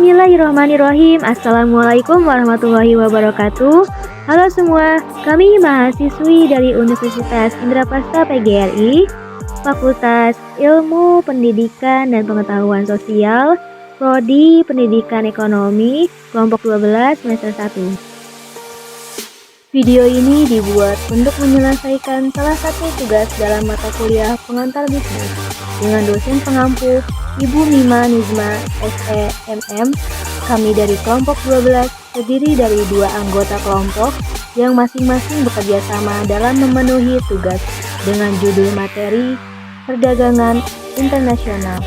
Bismillahirrahmanirrahim. Assalamualaikum warahmatullahi wabarakatuh. Halo semua, kami mahasiswi dari Universitas Indraprasta PGRI, Fakultas Ilmu Pendidikan dan Pengetahuan Sosial, Prodi Pendidikan Ekonomi, kelompok 12 semester 1. Video ini dibuat untuk menyelesaikan salah satu tugas dalam mata kuliah pengantar bisnis dengan dosen pengampu Ibu Mima Nizma SEMM. Kami dari kelompok 12 terdiri dari 2 anggota kelompok yang masing-masing bekerja sama dalam memenuhi tugas dengan judul materi Perdagangan Internasional.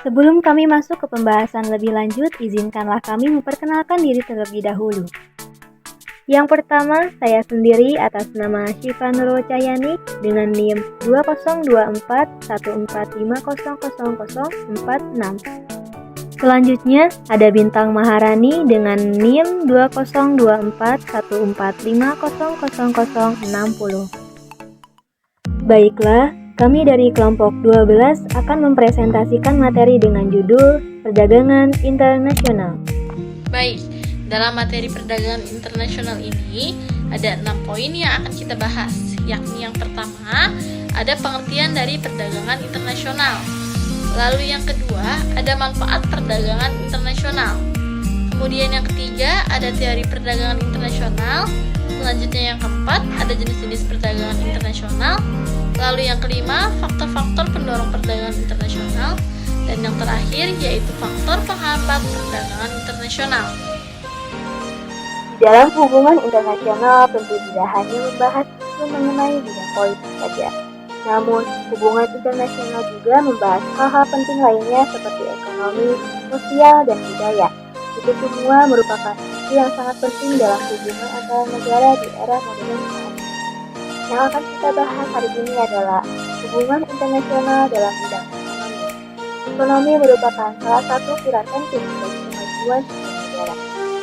Sebelum kami masuk ke pembahasan lebih lanjut, izinkanlah kami memperkenalkan diri terlebih dahulu. Yang pertama, saya sendiri atas nama Syifa Nurul Cahyani dengan NIM 202414500046. Selanjutnya, ada Bintang Maharani dengan NIM 202414500060. Baiklah, kami dari kelompok 12 akan mempresentasikan materi dengan judul Perdagangan Internasional. Baik, dalam materi perdagangan internasional ini ada 6 poin yang akan kita bahas, yakni yang pertama ada pengertian dari perdagangan internasional. Lalu yang kedua ada manfaat perdagangan internasional. Kemudian yang ketiga ada teori perdagangan internasional. Selanjutnya yang keempat ada jenis-jenis perdagangan internasional. Lalu yang kelima faktor-faktor pendorong perdagangan internasional. Dan yang terakhir yaitu faktor penghambat perdagangan internasional. Dalam hubungan internasional tentu tidak hanya membahas isu mengenai bidang politik saja. Namun, hubungan internasional juga membahas hal-hal penting lainnya seperti ekonomi, sosial, dan budaya. Itu semua merupakan isu yang sangat penting dalam hubungan antara negara di era modern saat ini. Yang akan kita bahas hari ini adalah hubungan internasional dalam bidang ekonomi. Ekonomi merupakan salah satu pilar penting bagi kemajuan sebuah negara.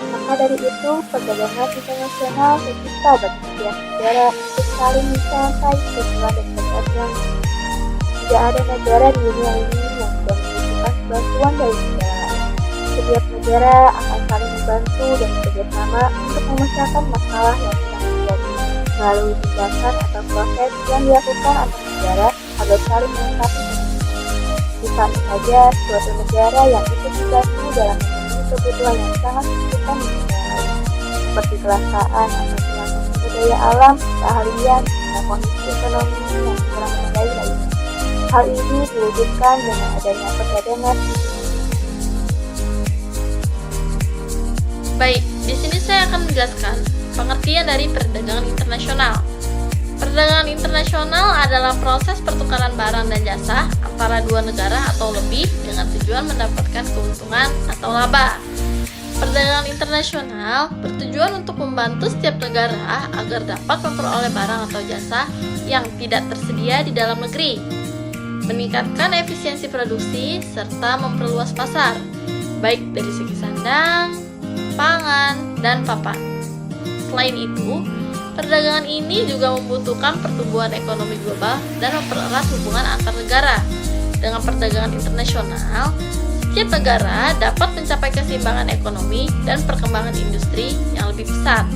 Maka dari itu, perdagangan internasional tercipta bagi setiap negara untuk saling mencapai tujuan dan berdagang. Tidak ada negara di dunia ini yang tidak membutuhkan bantuan dari negara lain. Setiap negara akan saling membantu dan bekerjasama untuk memecahkan masalah yang sedang terjadi melalui tindakan atau proses yang dilakukan antar negara agar saling melengkapi. Misalnya saja suatu negara yang ikut membantu dalam kebutuhan yang sangat signifikan di negara lain, seperti kelangkaan atau hilangnya sumber daya alam, keahlian, dan kondisi ekonomi yang kurang memadai lainnya. Hal ini diwujudkan dengan adanya perdagangan. Baik, di sini saya akan menjelaskan pengertian dari perdagangan internasional. Perdagangan internasional adalah proses pertukaran barang dan jasa antara dua negara atau lebih dengan tujuan mendapatkan keuntungan atau laba. Perdagangan internasional bertujuan untuk membantu setiap negara agar dapat memperoleh barang atau jasa yang tidak tersedia di dalam negeri, meningkatkan efisiensi produksi, serta memperluas pasar, baik dari segi sandang, pangan, dan papan. Selain itu, perdagangan ini juga membutuhkan pertumbuhan ekonomi global dan mempererat hubungan antar negara. Dengan perdagangan internasional, setiap negara dapat mencapai keseimbangan ekonomi dan perkembangan industri yang lebih pesat.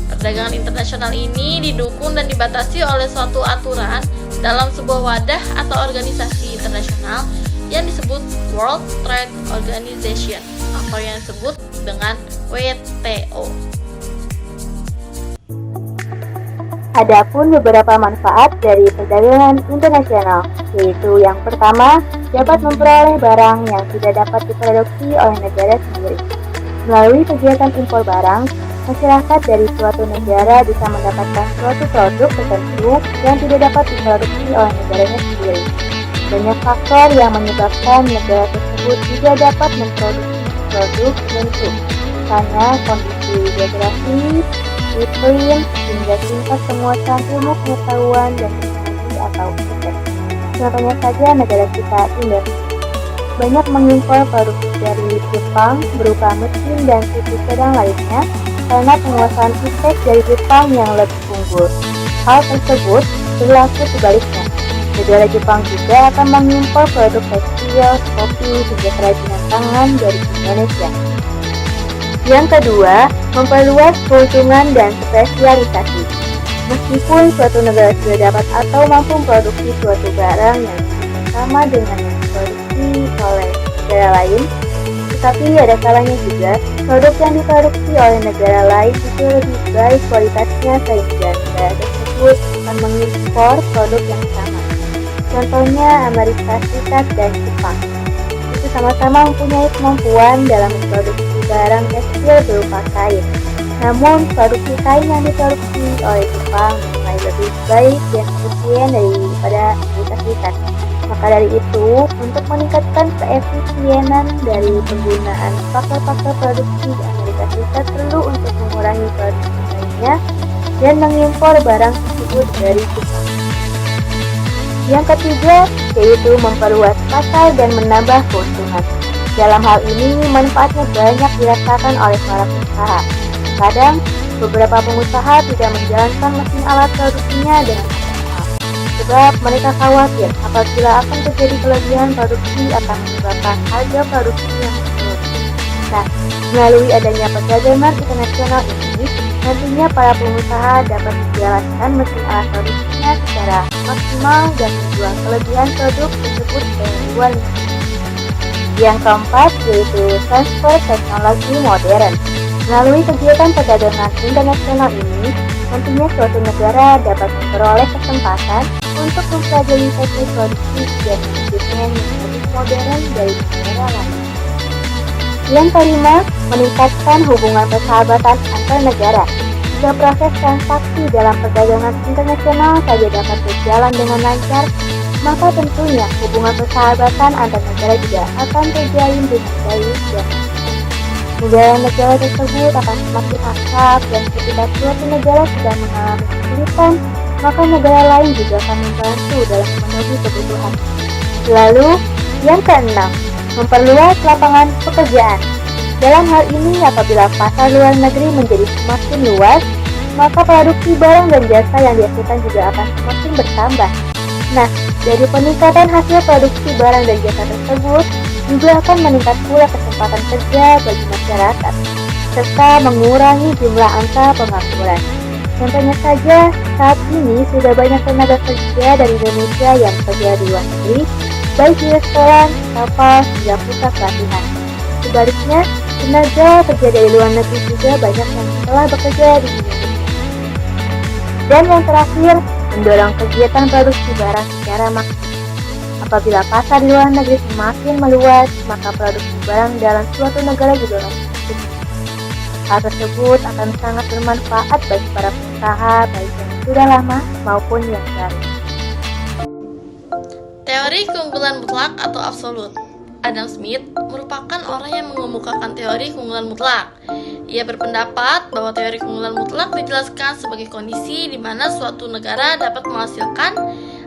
Perdagangan internasional ini didukung dan dibatasi oleh suatu aturan dalam sebuah wadah atau organisasi internasional yang disebut World Trade Organization atau yang disebut dengan WTO. Adapun beberapa manfaat dari perdagangan internasional, yaitu yang pertama, dapat memperoleh barang yang tidak dapat diproduksi oleh negara sendiri. Melalui kegiatan impor barang, masyarakat dari suatu negara bisa mendapatkan suatu produk tertentu yang tidak dapat diproduksi oleh negaranya sendiri. Banyak faktor yang menyebabkan negara tersebut juga dapat memproduksi produk tertentu, misalnya kondisi geografi, iklim, hingga tingkat penguasaan ilmu pengetahuan dan teknologi atau ITEK. Contohnya saja negara kita, Indonesia. Banyak mengimpor produk dari Jepang berupa mesin dan situs sedang lainnya karena penguasaan ITEK dari Jepang yang lebih unggul. hal tersebut berlaku sebaliknya. Negara Jepang juga akan mengimpor produk tekstil, kopi, hingga kerajinan tangan dari Indonesia. Yang kedua, memperluas keuntungan dan spesialisasi. Meskipun suatu negara sudah dapat atau mampu memproduksi suatu barang yang sama dengan yang diproduksi oleh negara lain, tetapi ada kalanya juga produk yang diproduksi oleh negara lain itu lebih baik kualitasnya sehingga negara tersebut akan mengimpor produk yang sama. Contohnya Amerika Serikat dan Jepang. Itu sama-sama mempunyai kemampuan dalam memproduksi barang tekstil berupa kain. Namun, produksi kain yang diproduksi oleh Jepang dinilai lebih baik dan efisien daripada Amerika Serikat. Maka dari itu, untuk meningkatkan keefisienan dari penggunaan faktor-faktor produksi Amerika Serikat perlu untuk mengurangi produksi kainnya dan mengimpor barang tersebut dari Jepang. Yang ketiga, yaitu memperluas pasar dan menambah keuntungan. Dalam hal ini, manfaatnya banyak dirasakan oleh para pengusaha. Kadang, beberapa pengusaha tidak menjalankan mesin alat produksinya dengan optimal, sebab mereka khawatir apabila akan terjadi kelebihan produksi akan menyebabkan harga produksi yang turun. Nah, melalui adanya perdagangan internasional ini, nantinya para pengusaha dapat menjalankan mesin alat produksinya secara maksimal dan menjual kelebihan produk tersebut ke luar negeri. Yang keempat, yaitu transfer teknologi modern. Melalui kegiatan perdagangan internasional ini, nantinya suatu negara dapat memperoleh kesempatan untuk mempelajari teknik produksi dan manajemen yang lebih modern dari negara lain. Yang kelima, meningkatkan hubungan persahabatan antar negara. Jika proses transaksi dalam perdagangan internasional saja dapat berjalan dengan lancar, maka tentunya hubungan persahabatan antar negara juga akan terjalin dengan baik dan negara-negara tersebut akan semakin akrab dan ketika suatu negara sedang mengalami kesulitan, maka negara lain juga akan membantu dalam memenuhi kebutuhan. Lalu, yang keenam, memperluas lapangan pekerjaan. Dalam hal ini, apabila pasar luar negeri menjadi semakin luas, maka produksi barang dan jasa yang dihasilkan juga akan semakin bertambah. Nah, dari peningkatan hasil produksi barang dan jasa tersebut, juga akan meningkat pula kesempatan kerja bagi masyarakat, serta mengurangi jumlah angka pengangguran. Contohnya saja, saat ini sudah banyak tenaga kerja dari Indonesia yang bekerja di luar negeri, baik di restoran, kapal, hingga pusat pelatihan. Sebaliknya, tenaga kerja dari luar negeri juga banyak yang telah bekerja di Indonesia. Dan yang terakhir, mendorong kegiatan produksi barang secara maksimal. Apabila pasar di luar negeri semakin meluas, maka produksi barang dalam suatu negara juga akan semakin. Hal tersebut akan sangat bermanfaat bagi para pengusaha, baik yang sudah lama maupun yang baru. Teori keunggulan mutlak atau absolut. Adam Smith merupakan orang yang mengemukakan teori keunggulan mutlak. Ia berpendapat bahwa teori keunggulan mutlak dijelaskan sebagai kondisi di mana suatu negara dapat menghasilkan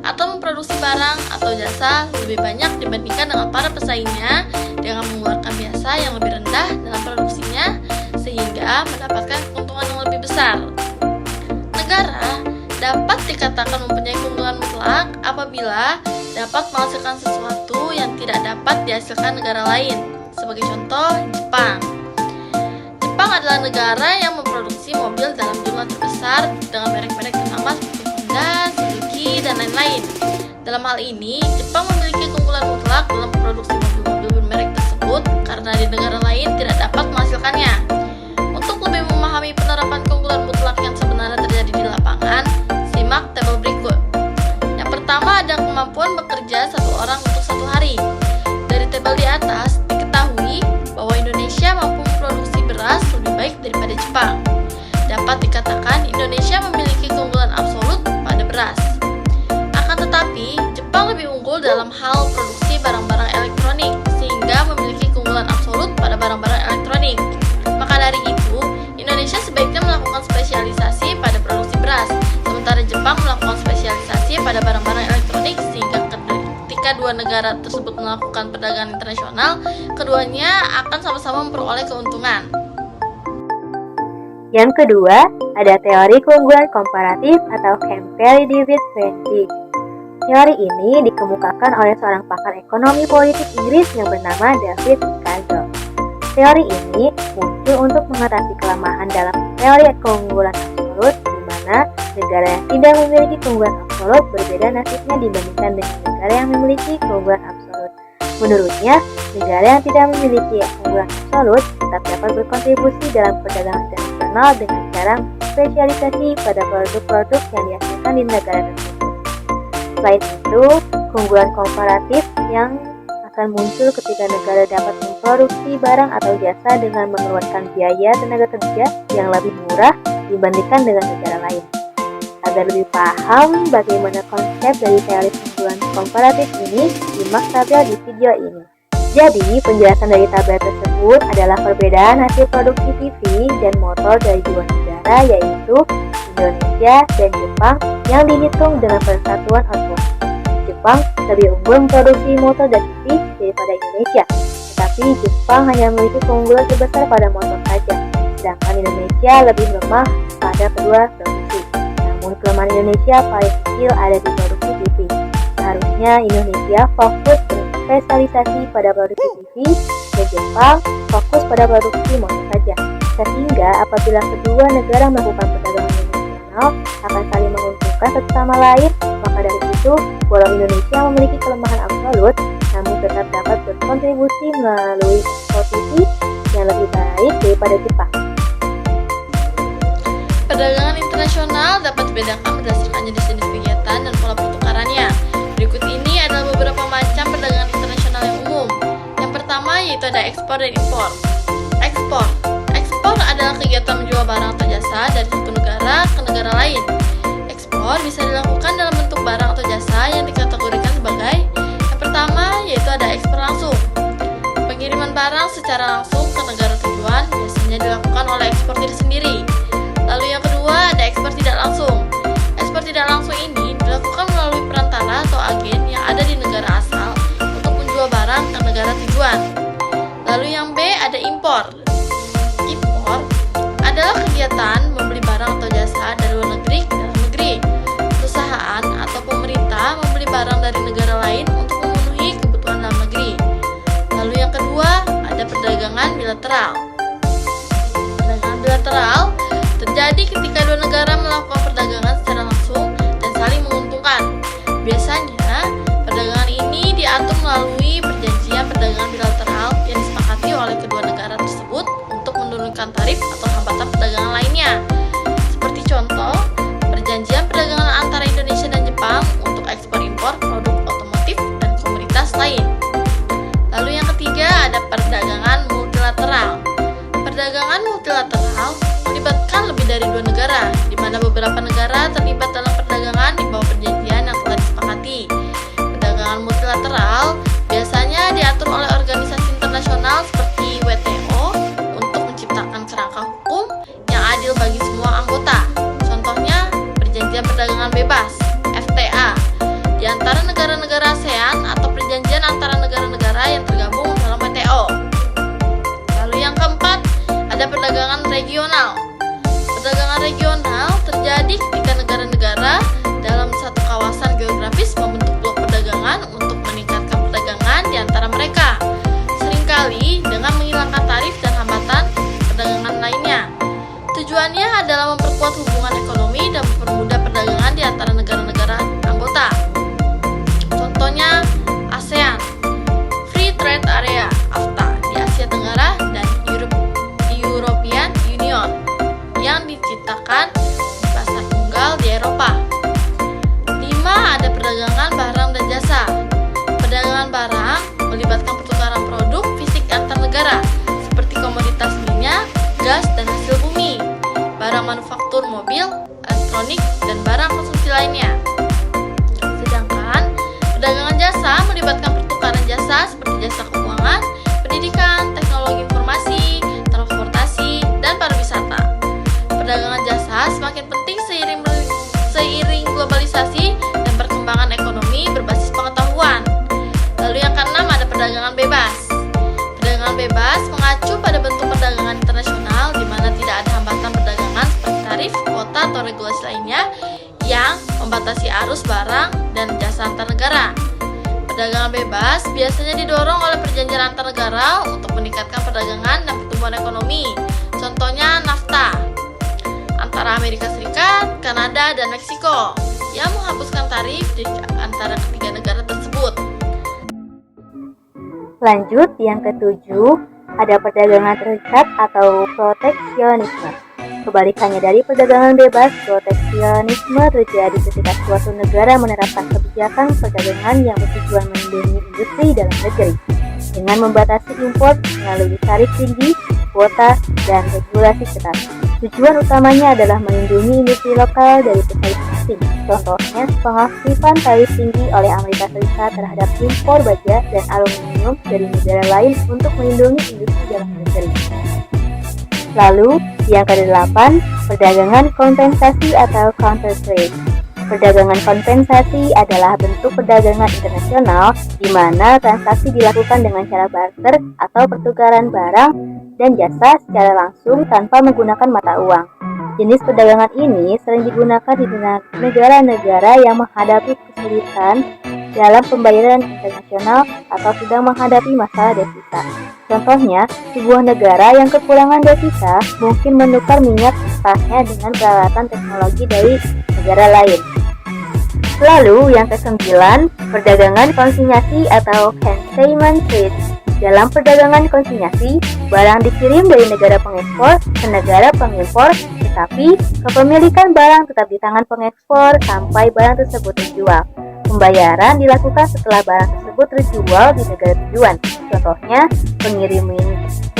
atau memproduksi barang atau jasa lebih banyak dibandingkan dengan para pesaingnya dengan mengeluarkan biasa yang lebih rendah dalam produksinya sehingga mendapatkan keuntungan yang lebih besar. Negara dapat dikatakan mempunyai keunggulan mutlak apabila dapat menghasilkan sesuatu yang tidak dapat dihasilkan negara lain. Sebagai contoh, Jepang. Jepang adalah negara yang memproduksi mobil dalam jumlah terbesar dengan merek-merek ternama seperti Honda, Suzuki, dan lain-lain. Dalam hal ini, Jepang memiliki keunggulan mutlak dalam memproduksi mobil-mobil bermerek tersebut karena di negara lain tidak dapat menghasilkannya. Untuk lebih memahami penerapan keunggulan mutlak yang sebenarnya terjadi di lapangan, simak tabel berikut. Yang pertama ada kemampuan bekerja satu orang untuk satu hari. Dari tabel di atas, diketahui bahwa Indonesia mampu memproduksi beras lebih baik daripada Jepang. Dapat dikatakan Indonesia memiliki keunggulan absolut pada beras. Akan tetapi, Jepang lebih unggul dalam hal produksi barang-barang elektronik, sehingga memiliki keunggulan absolut pada barang-barang elektronik. Maka dari itu, Indonesia sebaiknya melakukan spesialisasi pada produksi beras, sementara Jepang melakukan spesialisasi pada barang-barang elektronik, sehingga ketika dua negara tersebut melakukan perdagangan internasional, keduanya akan sama-sama memperoleh keuntungan. Yang kedua, ada teori keunggulan komparatif atau comparative advantage. Teori ini dikemukakan oleh seorang pakar ekonomi politik Inggris yang bernama David Ricardo. Teori ini muncul untuk mengatasi kelemahan dalam teori keunggulan absolut, di mana negara yang tidak memiliki keunggulan absolut berbeda nasibnya dibandingkan dengan negara yang memiliki keunggulan absolut. Menurutnya, negara yang tidak memiliki keunggulan absolut tetap dapat berkontribusi dalam perdagangan internasional dengan cara spesialisasi pada produk-produk yang dihasilkan di negara tersebut. Selain itu, keunggulan komparatif yang akan muncul ketika negara dapat memproduksi barang atau jasa dengan mengeluarkan biaya tenaga kerja yang lebih murah dibandingkan dengan negara lain. Agar lebih paham bagaimana konsep dari teori keunggulan komparatif ini, simak tabel di video ini. Jadi, penjelasan dari tabel tersebut adalah perbedaan hasil produksi TV dan motor dari dua negara, yaitu Indonesia dan Jepang, yang dihitung dengan persatuan output. Jepang lebih unggul memproduksi motor dan TV daripada Indonesia, tetapi Jepang hanya memiliki keunggulan sebesar pada motor saja, sedangkan Indonesia lebih lemah pada kedua produksi. Namun kelemahan Indonesia paling kecil ada di produksi TV. Seharusnya Indonesia fokus berspesialisasi pada produksi TV dan Jepang fokus pada produksi motor saja. Sehingga apabila kedua negara melakukan perdagangan internasional akan saling menguntungkan satu sama lain, maka dari itu walau Indonesia memiliki kelemahan absolut, namun tetap dapat berkontribusi melalui ekspor TV yang lebih baik daripada Jepang. Perdagangan internasional dapat dibedakan berdasarkan jenis-jenis kegiatan dan pola pertukarannya. Berikut ini adalah beberapa macam perdagangan internasional yang umum. Yang pertama yaitu ada ekspor dan impor. Ekspor adalah kegiatan menjual barang atau jasa dari satu negara ke negara lain. Ekspor bisa dilakukan dalam bentuk barang atau jasa yang dikategorikan sebagai: yang pertama yaitu ada ekspor langsung. Pengiriman barang secara langsung ke negara tujuan biasanya dilakukan oleh eksportir sendiri. Lalu yang kedua ada ekspor tidak langsung. Ekspor tidak langsung ini dilakukan melalui perantara atau agen yang ada di negara asal untuk menjual barang ke negara tujuan. Lalu yang B ada impor. Impor adalah kegiatan membeli barang atau jasa dari luar negeri ke dalam negeri. Perusahaan atau pemerintah membeli barang dari negara lain untuk memenuhi kebutuhan dalam negeri. Lalu yang kedua ada perdagangan bilateral. Perdagangan bilateral terjadi ketika dua negara melakukan perdagangan secara langsung dan saling menguntungkan. Biasanya, perdagangan ini diatur melalui perjanjian perdagangan bilateral yang disepakati oleh kedua negara tersebut untuk menurunkan tarif atau hambatan perdagangan lainnya. Seperti contoh, perjanjian perdagangan antara Indonesia dan Jepang untuk ekspor-impor produk otomotif dan komoditas lain. Lalu yang ketiga ada perdagangan multilateral. Perdagangan multilateral melibatkan lebih dari dua negara, di mana beberapa negara terlibat dalam perdagangan di bawah perjanjian yang telah disepakati. Perdagangan multilateral biasanya diatur oleh organisasi internasional seperti WTO untuk menciptakan kerangka hukum yang adil bagi semua anggota. Contohnya, perjanjian perdagangan bebas (FTA) di antara negara-negara ASEAN atau perjanjian antara negara-negara yang tergabung dalam WTO. Lalu yang keempat, ada perdagangan regional. Perdagangan regional terjadi ketika negara-negara dalam satu kawasan geografis membentuk blok perdagangan untuk meningkatkan perdagangan di antara mereka, seringkali dengan menghilangkan tarif dan hambatan perdagangan lainnya. Tujuannya adalah memperkuat hubungan ekonomi dan mempermudah perdagangan di antara negara-negara anggota. Contohnya, ASEAN, Free Trade Area (AFTA) di Asia Tenggara, dan European Union yang diciptakan di pasar tunggal di Eropa. 5. Ada perdagangan barang dan jasa. Perdagangan barang melibatkan pertukaran produk fisik antar negara seperti komoditas minyak, gas, dan hasil bumi, barang manufaktur mobil, elektronik, dan barang konsumsi lainnya. Sedangkan perdagangan jasa melibatkan pertukaran jasa seperti jasa keuangan, pendidikan, teknologi informasi, transportasi, dan pariwisata. Perdagangan jasa semakin penting seiring globalisasi dan perkembangan ekonomi berbasis pengetahuan. Lalu yang keenam ada perdagangan bebas. Perdagangan bebas mengacu pada bentuk perdagangan internasional di mana tidak ada hambatan perdagangan regulasi lainnya yang membatasi arus barang dan jasa antar negara. Perdagangan bebas biasanya didorong oleh perjanjian antar negara untuk meningkatkan perdagangan dan pertumbuhan ekonomi. Contohnya NAFTA antara Amerika Serikat, Kanada, dan Meksiko yang menghapuskan tarif di antara ketiga negara tersebut. Lanjut, yang ketujuh, ada perdagangan terikat atau proteksionisme. Kebalikannya dari perdagangan bebas, proteksionisme terjadi ketika suatu negara menerapkan kebijakan perdagangan yang bertujuan melindungi industri dalam negeri dengan membatasi impor melalui tarif tinggi, kuota, dan regulasi ketat. Tujuan utamanya adalah melindungi industri lokal dari pesaing asing. Contohnya, pengaktifan tarif tinggi oleh Amerika Serikat terhadap impor baja dan aluminium dari negara lain untuk melindungi industri dalam negeri. Lalu, yang ke-8, perdagangan kompensasi atau counter trade. Perdagangan kompensasi adalah bentuk perdagangan internasional di mana transaksi dilakukan dengan cara barter atau pertukaran barang dan jasa secara langsung tanpa menggunakan mata uang. Jenis perdagangan ini sering digunakan di negara-negara yang menghadapi kesulitan dalam pembayaran internasional atau sedang menghadapi masalah devisa. Contohnya, sebuah negara yang kekurangan devisa mungkin menukar minyak mentahnya dengan peralatan teknologi dari negara lain. Lalu, yang ke-9, perdagangan konsinyasi atau consignment trade. Dalam perdagangan konsinyasi, barang dikirim dari negara pengekspor ke negara pengimpor, tetapi kepemilikan barang tetap di tangan pengekspor sampai barang tersebut terjual. Pembayaran dilakukan setelah barang tersebut terjual di negara tujuan. Contohnya,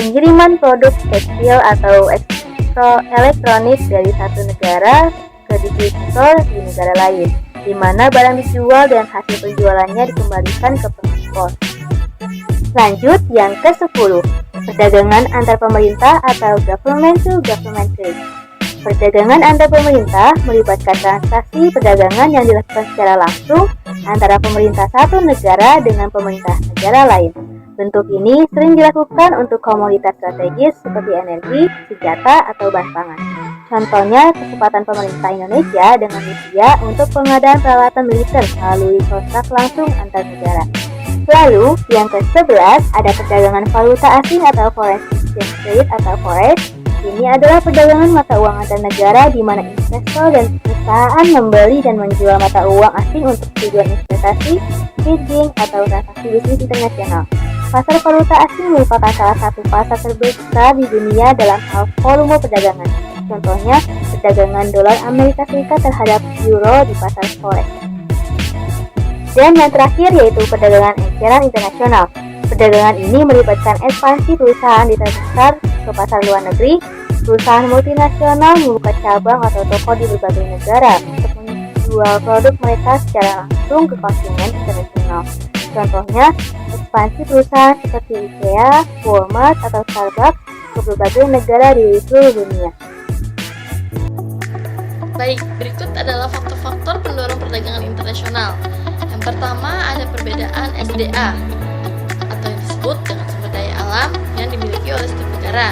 pengiriman produk tekstil atau elektronik dari satu negara ke distributor di negara lain, di mana barang dijual dan hasil penjualannya dikembalikan ke pengekspor. Lanjut, yang ke-10, perdagangan antar pemerintah atau government to government trade. Perdagangan antar pemerintah melibatkan transaksi perdagangan yang dilakukan secara langsung antara pemerintah satu negara dengan pemerintah negara lain. Bentuk ini sering dilakukan untuk komoditas strategis seperti energi, senjata, atau bahan pangan. Contohnya, kesempatan pemerintah Indonesia dengan Rusia untuk pengadaan peralatan militer melalui kontrak langsung antar negara. Lalu, yang ke-11 ada perdagangan valuta asing atau foreign exchange trade atau forex. Ini adalah perdagangan mata uang antar negara di mana investor dan perusahaan membeli dan menjual mata uang asing untuk tujuan investasi, hedging, atau transaksi bisnis internasional. Pasar valuta asing merupakan salah satu pasar terbesar di dunia dalam hal volume perdagangan. Contohnya, perdagangan dolar Amerika Serikat terhadap euro di pasar forex. Dan yang terakhir yaitu perdagangan eceran internasional. Perdagangan ini melibatkan ekspansi perusahaan di terbesar ke pasar luar negeri. Perusahaan multinasional membuka cabang atau toko di berbagai negara untuk menjual produk mereka secara langsung ke konsumen internasional. Contohnya, ekspansi perusahaan seperti IKEA, Walmart, atau Starbucks ke berbagai negara di seluruh dunia. Baik, berikut adalah faktor-faktor pendorong perdagangan internasional. Yang pertama, ada perbedaan SDA atau yang disebut dengan sumber daya alam yang dimiliki oleh setiap negara.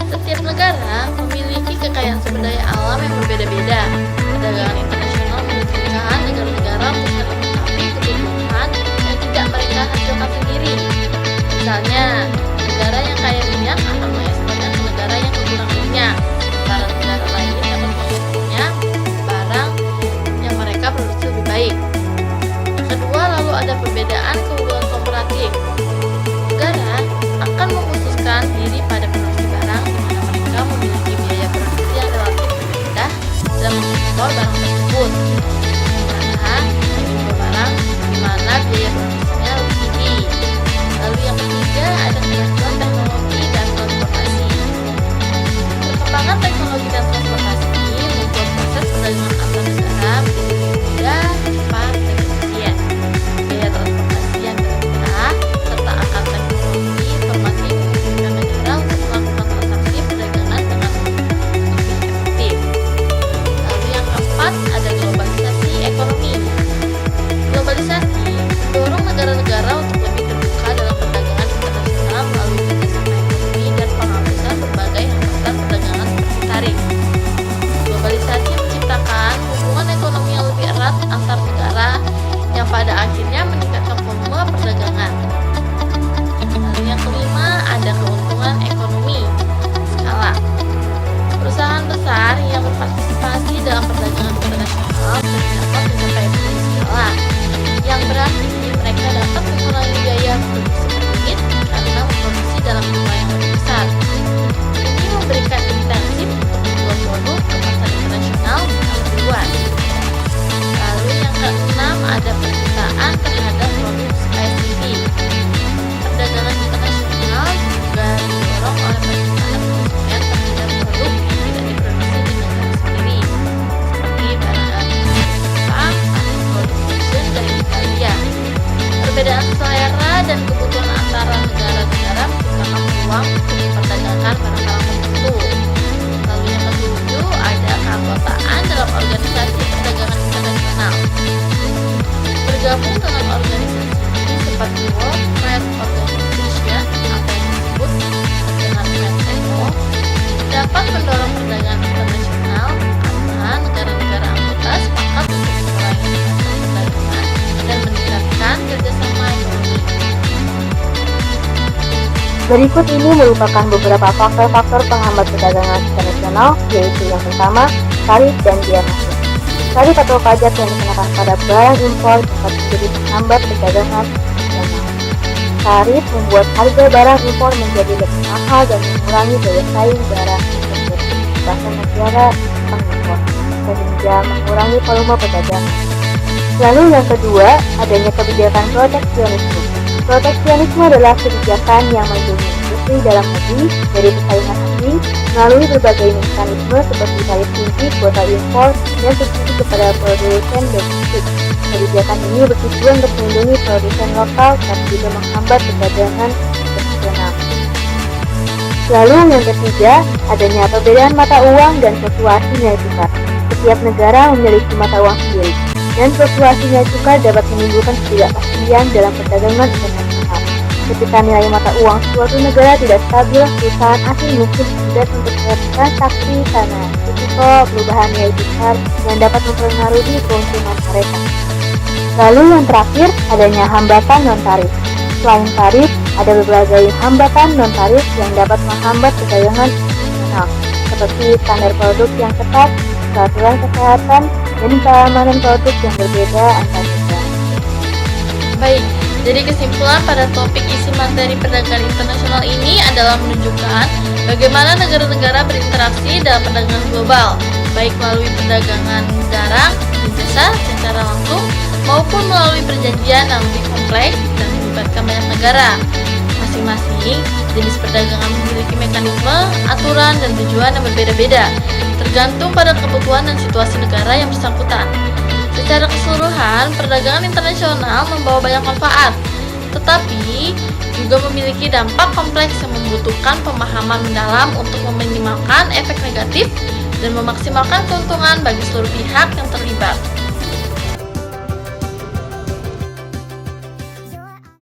Setiap negara memiliki kekayaan sumber daya alam yang berbeda-beda. Perdagangan internasional memungkinkan negara-negara untuk melengkapi kebutuhan yang tidak mereka hasilkan sendiri. Misalnya, negara yang kaya minyak akan mengekspornya ke negara yang kekurangan minyak, sementara negara lain dapat mengekspornya barang yang mereka produksi lebih baik. Yang kedua, lalu ada perbedaan keunggulan komparatif. Negara akan mengkhususkan diri pada produksi barang di mana mereka memiliki biaya produksi yang relatif lebih rendah dalam mengekspor barang tersebut. Sementara impor barang di mana biaya produksinya lebih tinggi. uang untuk memperdagangkan barang-barang tertentu. Lalu yang ketujuh ada keanggotaan dalam organisasi perdagangan internasional. Bergabung dengan organisasi ini seperti World Trade Organization atau yang disebut dengan WTO dapat mendorong perdagangan internasional karena negara-negara anggota sepakat untuk mengurangi masalah perdagangan dan meningkatkan kerjasama ekonomi. Berikut ini merupakan beberapa faktor-faktor penghambat perdagangan internasional, yaitu yang pertama, tarif dan biaya masuk. Tarif atau pajak yang dikenakan pada barang impor dapat menjadi penghambat perdagangan internasional. Tarif membuat harga barang impor menjadi lebih mahal dan mengurangi daya saing barang tersebut bahkan negara pengimpor, sehingga mengurangi volume perdagangan. Lalu yang kedua, adanya kebijakan proteksionisme. Proteksionisme adalah kebijakan yang melindungi industri dalam negeri dari persaingan asing melalui berbagai mekanisme seperti tarif tinggi, kuota impor, dan subsidi kepada produsen domestik. Kebijakan ini bertujuan untuk melindungi produsen lokal dan juga menghambat perdagangan internasional. Lalu yang ketiga, adanya perbedaan mata uang dan fluktuasi nilai tukar. Setiap negara memiliki mata uang sendiri, dan fluktuasi nilai tukar dapat menimbulkan ketidakpastian dalam perdagangan internasional. Ketika nilai mata uang suatu negara tidak stabil, perusahaan asing mungkin sulit untuk bertransaksi karena risiko perubahan nilai tukar yang dapat mempengaruhi keuntungan mereka. Lalu yang terakhir, adanya hambatan non-tarif. Selain tarif, ada berbagai hambatan non-tarif yang dapat menghambat perdagangan internasional, seperti standar produk yang ketat, peraturan kesehatan, dan keamanan produk yang berbeda antar negara. Baik, jadi kesimpulan pada topik isi materi perdagangan internasional ini adalah menunjukkan bagaimana negara-negara berinteraksi dalam perdagangan global, baik melalui perdagangan barang dan jasa secara langsung maupun melalui perjanjian yang lebih kompleks dan melibatkan banyak negara. Masing-masing jenis perdagangan memiliki mekanisme, aturan, dan tujuan yang berbeda-beda, tergantung pada kebutuhan dan situasi negara yang bersangkutan. Secara keseluruhan, perdagangan internasional membawa banyak manfaat, tetapi juga memiliki dampak kompleks yang membutuhkan pemahaman mendalam untuk meminimalkan efek negatif dan memaksimalkan keuntungan bagi seluruh pihak yang terlibat.